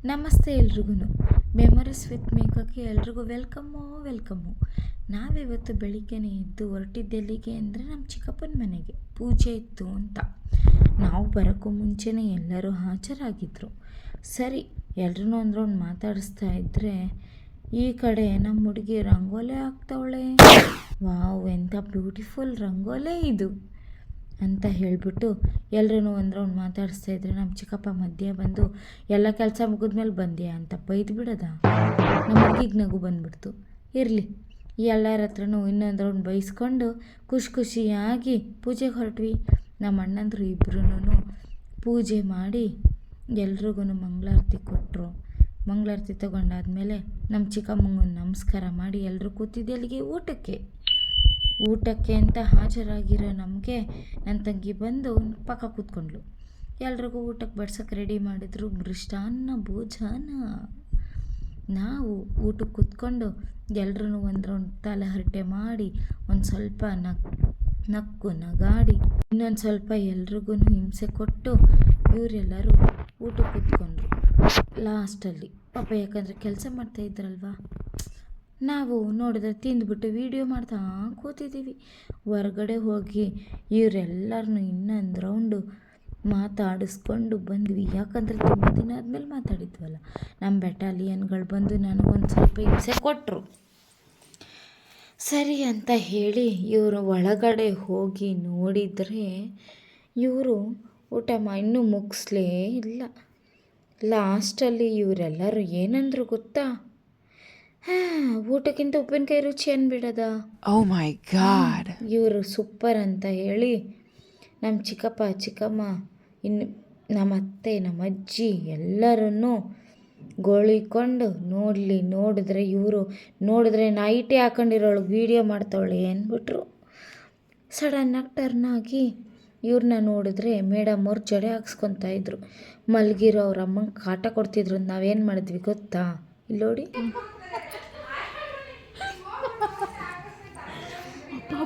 ನಮಸ್ತೆ ಎಲ್ರಿಗೂ. Memories with ಮೇಕಕ್ಕೆ ಎಲ್ರಿಗೂ ವೆಲ್ಕಮ್ಮು. ನಾವಿವತ್ತು ಬೆಳಿಗ್ಗೆನೇ ಎದ್ದು ಹೊರಟಿದ್ದೆಲ್ಲಿಗೆ ಅಂದರೆ ನಮ್ಮ ಚಿಕ್ಕಪ್ಪನ ಮನೆಗೆ ಪೂಜೆ ಇತ್ತು ಅಂತ. ನಾವು ಬರೋಕ್ಕೂ ಮುಂಚೆನೇ ಎಲ್ಲರೂ ಹಾಜರಾಗಿದ್ದರು. ಸರಿ, ಎಲ್ಲರೂ ಒಂದು ಮಾತಾಡಿಸ್ತಾ ಇದ್ದರೆ ಈ ಕಡೆ ನಮ್ಮ ಹುಡುಗಿ ರಂಗೋಲೆ ಹಾಕ್ತವಳೆ. ವಾವ್, ಎಂಥ ಬ್ಯೂಟಿಫುಲ್ ರಂಗೋಲೆ ಇದು ಅಂತ ಹೇಳಿಬಿಟ್ಟು ಎಲ್ಲರೂ ಒಂದು ರೌಂಡ್ ಮಾತಾಡಿಸ್ತಾ ಇದ್ರೆ ನಮ್ಮ ಚಿಕ್ಕಪ್ಪ ಮಧ್ಯೆ ಬಂದು ಎಲ್ಲ ಕೆಲಸ ಮುಗಿದ್ಮೇಲೆ ಬಂದ್ಯಾ ಅಂತ ಬೈದು ಬಿಡೋದ. ನಮ್ಮ ಹುಡುಗಿಗೆ ನಗು ಬಂದ್ಬಿಡ್ತು. ಇರಲಿ, ಎಲ್ಲರ ಹತ್ರನೂ ಇನ್ನೊಂದು ರೌಂಡ್ ಬೈಸ್ಕೊಂಡು ಖುಷಿಯಾಗಿ ಪೂಜೆಗೆ ಹೊರಟ್ವಿ. ನಮ್ಮ ಅಣ್ಣಂದರು ಇಬ್ಬರೂ ಪೂಜೆ ಮಾಡಿ ಎಲ್ರಿಗೂ ಮಂಗಳಾರತಿ ಕೊಟ್ಟರು. ಮಂಗಳಾರತಿ ತೊಗೊಂಡಾದ್ಮೇಲೆ ನಮ್ಮ ಚಿಕ್ಕಮ್ಮಂಗೊಂದು ನಮಸ್ಕಾರ ಮಾಡಿ ಎಲ್ಲರೂ ಕೂತಿದ್ದೆಲ್ಲಿಗೆ ಊಟಕ್ಕೆ ಅಂತ ಹಾಜರಾಗಿರೋ ನಮಗೆ ನನ್ನ ತಂಗಿ ಬಂದು ಪಕ್ಕ ಕೂತ್ಕೊಂಡ್ಳು. ಎಲ್ರಿಗೂ ಊಟಕ್ಕೆ ಬಡ್ಸೋಕ್ಕೆ ರೆಡಿ ಮಾಡಿದ್ರು, ಮೃಷ್ಟಾನ್ನ ಭೋಜನ. ನಾವು ಊಟಕ್ಕೆ ಕೂತ್ಕೊಂಡು ಎಲ್ಲರೂ ಒಂದು ರೌಂಡ್ ತಲೆ ಹರಟೆ ಮಾಡಿ ಒಂದು ಸ್ವಲ್ಪ ನಕ್ಕು ನಗಾಡಿ ಇನ್ನೊಂದು ಸ್ವಲ್ಪ ಎಲ್ರಿಗೂ ಹಿಂಸೆ ಕೊಟ್ಟು ಇವರೆಲ್ಲರೂ ಊಟಕ್ಕೆ ಕೂತ್ಕೊಂಡ್ರು ಲಾಸ್ಟಲ್ಲಿ. ಪಾಪ, ಯಾಕಂದರೆ ಕೆಲಸ ಮಾಡ್ತಾಯಿದ್ರಲ್ವ. ನಾವು ನೋಡಿದ್ರೆ ತಿಂದುಬಿಟ್ಟು ವೀಡಿಯೋ ಮಾಡ್ತಾ ಕೂತಿದ್ದೀವಿ. ಹೊರಗಡೆ ಹೋಗಿ ಇವರೆಲ್ಲರನ್ನೂ ಇನ್ನೊಂದು ರೌಂಡು ಮಾತಾಡಿಸ್ಕೊಂಡು ಬಂದ್ವಿ. ಯಾಕಂದರೆ ತುಂಬ ದಿನ ಆದಮೇಲೆ ಮಾತಾಡಿದ್ವಲ್ಲ. ನಮ್ಮ ಬೆಟಾಲಿಯನ್ಗಳು ಬಂದು ನನಗೊಂದು ಸ್ವಲ್ಪ ಹಿಂಸೆ ಕೊಟ್ಟರು. ಸರಿ ಅಂತ ಹೇಳಿ ಇವರು ಒಳಗಡೆ ಹೋಗಿ ನೋಡಿದರೆ ಇವರು ಊಟ ಇನ್ನೂ ಮುಗಿಸ್ಲೇ ಇಲ್ಲ. ಲಾಸ್ಟಲ್ಲಿ ಇವರೆಲ್ಲರೂ ಏನಂದ್ರು ಗೊತ್ತಾ? ಊಟಕ್ಕಿಂತ ಉಪ್ಪಿನಕಾಯಿ ರುಚಿ ಅಂದ್ಬಿಡದ. Oh my God. ಇವರು ಸೂಪರ್ ಅಂತ ಹೇಳಿ ನಮ್ಮ ಚಿಕ್ಕಪ್ಪ ಚಿಕ್ಕಮ್ಮ ಇನ್ನು ನಮ್ಮ ಅತ್ತೆ ನಮ್ಮ ಅಜ್ಜಿ ಎಲ್ಲರನ್ನೂ ಗೋಳಿಕೊಂಡು ನೋಡಿದ್ರೆ ನೈಟೇ ಹಾಕೊಂಡಿರೋಳು ವೀಡಿಯೋ ಮಾಡ್ತಾವಳೆ ಅಂದ್ಬಿಟ್ರು. ಸಡನ್ನಾಗಿ ಟರ್ನಾಗಿ ಇವ್ರನ್ನ ನೋಡಿದ್ರೆ ಮೇಡಮ್ ಅವ್ರು ಜಡೆ ಹಾಕ್ಸ್ಕೊತಾ ಇದ್ರು. ಮಲಗಿರೋ ಅವ್ರ ಅಮ್ಮಂಗೆ ಕಾಟ ಕೊಡ್ತಿದ್ರು. ನಾವೇನು ಮಾಡಿದ್ವಿ ಗೊತ್ತಾ? ಇಲ್ಲಿ ನೋಡಿ,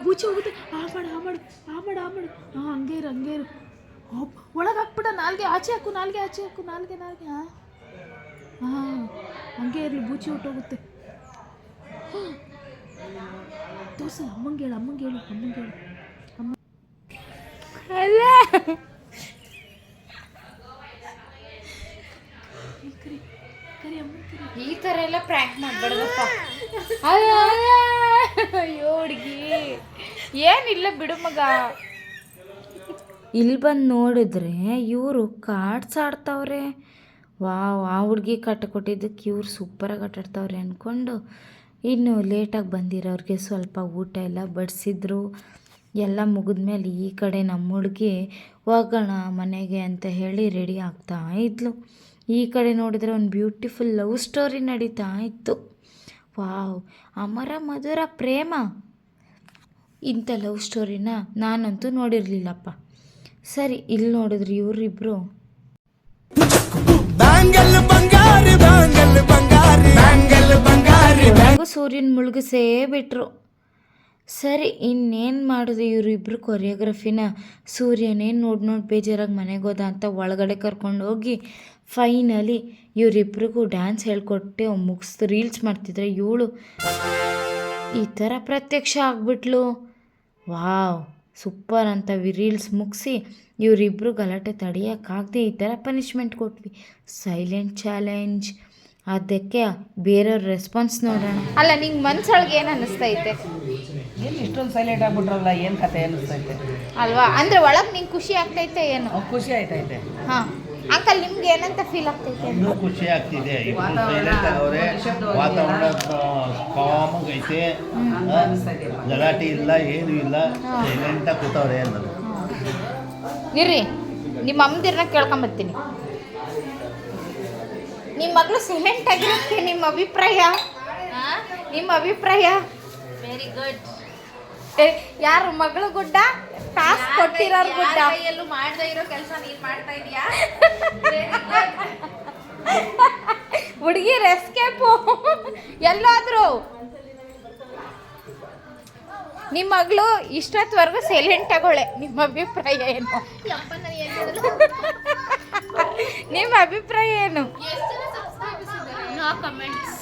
ಬೂಚಿ ಹೋಗುತ್ತೆ. ಆ ಮಾಡು ಹಂಗೆ ಇರು ಒಳಗೆ ಹಾಕ್ಬಿಡ. ನಾಲ್ಗೆ ಆಚೆ ಹಾಕು ನಾಲ್ಗೆ ಹಾಂ ಹಂಗೆ ಇರಲಿ, ಬೂಚಿ ಹೊಟ್ಟೋಗುತ್ತೆ. ತೋರ್ಸ, ಅಮ್ಮಂಗೆ ಹೇಳು ಅಮ್ಮ ಅಲ್ಲ, ಈ ಥರ ಎಲ್ಲ ಪ್ರ್ಯಾಂಕ್ ಮಾಡಬೇಡದಪ್ಪ. ಅಯ್ಯೋ ಹುಡುಗಿ, ಏನಿಲ್ಲ ಬಿಡು ಮಗ. ಇಲ್ಲಿ ಬಂದು ನೋಡಿದ್ರೆ ಇವರು ಕಾರ್ಡ್ಸ್ ಆಡ್ತವ್ರೆ. ವಾವ್, ಆ ಹುಡುಗಿ ಕಟ್ಟ ಕೊಟ್ಟಿದ್ದಕ್ಕೆ ಇವ್ರು ಸೂಪರಾಗಿ ಆಟಾಡ್ತವ್ರೆ ಅಂದ್ಕೊಂಡು ಇನ್ನು ಲೇಟಾಗಿ ಬಂದಿರೋರಿಗೆ ಸ್ವಲ್ಪ ಊಟ ಎಲ್ಲ ಬಡಿಸಿದ್ರು. ಎಲ್ಲ ಮುಗಿದ್ಮೇಲೆ ಈ ಕಡೆ ನಮ್ಮ ಹುಡುಗಿ ಹೋಗೋಣ ಮನೆಗೆ ಅಂತ ಹೇಳಿ ರೆಡಿ ಆಗ್ತಾ ಇದ್ಲು. ಈ ಕಡೆ ನೋಡಿದರೆ ಒಂದು ಬ್ಯೂಟಿಫುಲ್ ಲವ್ ಸ್ಟೋರಿ ನಡೀತಾ ಇತ್ತು. ವಾವ್, ಅಮರ ಮಧುರ ಪ್ರೇಮ. ಇಂಥ ಲವ್ ಸ್ಟೋರಿನ ನಾನಂತೂ ನೋಡಿರಲಿಲ್ಲಪ್ಪ. ಸರಿ, ಇಲ್ಲಿ ನೋಡಿದ್ರಿ ಇವರಿಬ್ಬರು ಸೂರ್ಯನ ಮುಳುಗಿಸೇ ಬಿಟ್ರು. ಸರಿ, ಇನ್ನೇನು ಮಾಡೋದು? ಇವರಿಬ್ಬರು ಕೊರಿಯೋಗ್ರಫಿನ ಸೂರ್ಯನೇ ನೋಡಿ ಬೇಜಾರಾಗಿ ಮನೆಗೆ ಹೋದ ಅಂತ ಒಳಗಡೆ ಕರ್ಕೊಂಡು ಹೋಗಿ ಫೈನಲಿ ಇವರಿಬ್ರಿಗೂ ಡ್ಯಾನ್ಸ್ ಹೇಳ್ಕೊಟ್ಟೆ ಮುಗಿಸ್ತು. ರೀಲ್ಸ್ ಮಾಡ್ತಿದ್ರೆ ಇವಳು ಈ ಥರ ಪ್ರತ್ಯಕ್ಷ ಆಗಿಬಿಟ್ಲು. ವಾವ್, ಸೂಪರ್ ಅಂತ ರೀಲ್ಸ್ ಮುಗಿಸಿ ಇವರಿಬ್ಬರು ಗಲಾಟೆ ತಡೆಯೋಕ್ಕಾಗದೆ ಈ ಥರ ಪನಿಷ್ಮೆಂಟ್ ಕೊಟ್ವಿ. Silent challenge. ಅದಕ್ಕೆ ಬೇರೆಯವ್ರ ರೆಸ್ಪಾನ್ಸ್ ನೋಡೋಣ. ಅಲ್ಲ, ನಿಂಗೆ ಮನ್ಸೊಳಗೆ ಏನು ಅನ್ನಿಸ್ತೈತೆ? ಏನು ಇಷ್ಟೊಂದು ಸೈಲೆಂಟ್ ಆಗ್ಬಿಟ್ರಲ್ಲ, ಏನು ಕತೆ ಅನ್ನಿಸ್ತೈತೆ ಅಲ್ವಾ? ಅಂದರೆ ಒಳಗೆ ನಿಂಗೆ ಖುಷಿ ಆಗ್ತೈತೆ ಏನು? ಖುಷಿ ಆಯ್ತೈತೆ. ಹಾಂ ಅಂಕಲ್, ನಿಮ್ಗೆ ಏನಂತ ಫೀಲ್ ಆಗ್ತೈತೆ? ಇನ್ನೂ ಖುಷಿ ಆಗ್ತಿದೆ. ಇಬ್ಬರು ಸೈಲೆಂಟ್ ಆಗವ್ರೆ, ವಾತಾವರಣ ಕಾಮಾಗಿ ಐತೆ, ಗಲಾಟೆ ಇಲ್ಲ, ಏನೂ ಇಲ್ಲ, ಸೈಲೆಂಟಾಗಿ ಕೂತವ್ರೆ ಅನ್ನೋದು. ಇರ್ರಿ, ನಿಮ್ಮ ಅಮ್ಮದಿರನ್ನ ಕೇಳ್ಕೊಂಬರ್ತೀನಿ. ನಿಮ್ಮ ಮಗಳು ಸೈಲೆಂಟ್ ಆಗಿರೋಕ್ಕೆ ನಿಮ್ಮ ಅಭಿಪ್ರಾಯ? Very good. ಯಾರು ಮಗಳು ಗುಡ್ಡ? ಟಾಸ್ಕ್ ಕೊಟ್ಟಿರೋರು ಗುಡ್ಡ? ಎಲ್ಲೂ ಮಾಡದೇ ಇರೋ ಕೆಲಸ ನೀನು ಮಾಡ್ತಾ ಇದೀಯಾ? ಹುಡುಗಿರ ಎಸ್ಕೇಪು ಎಲ್ಲಾದರೂ. ನಿಮ್ಮ ಮಗಳು ಇಷ್ಟೊತ್ತವರೆಗೂ ಸೈಲೆಂಟ್ ಆಗೋಳೆ. ನಿಮ್ಮ ಅಭಿಪ್ರಾಯ ಏನು? ನಿಮ್ಮ ಅಭಿಪ್ರಾಯ ಏನು? No comments.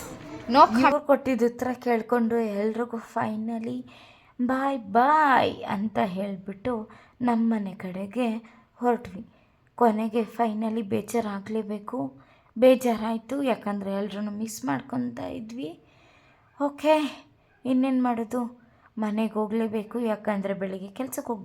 ಇವ್ರು ಕೊಟ್ಟಿದ್ದ ಉತ್ತರ ಕೇಳಿಕೊಂಡು ಎಲ್ರಿಗೂ ಫೈನಲಿ ಬಾಯ್ ಬಾಯ್ ಅಂತ ಹೇಳಿಬಿಟ್ಟು ನಮ್ಮನೆ ಕಡೆಗೆ ಹೊರಟ್ವಿ. ಕೊನೆಗೆ ಫೈನಲಿ ಬೇಜಾರಾಗಲೇಬೇಕು. ಬೇಜಾರಾಯಿತು, ಯಾಕಂದರೆ ಎಲ್ಲರೂ ಮಿಸ್ ಮಾಡ್ಕೊತಾ ಇದ್ವಿ. ಓಕೆ, ಇನ್ನೇನು ಮಾಡೋದು, ಮನೆಗೆ ಹೋಗಲೇಬೇಕು, ಯಾಕಂದರೆ ಬೆಳಿಗ್ಗೆ ಕೆಲಸಕ್ಕೆ ಹೋಗಿ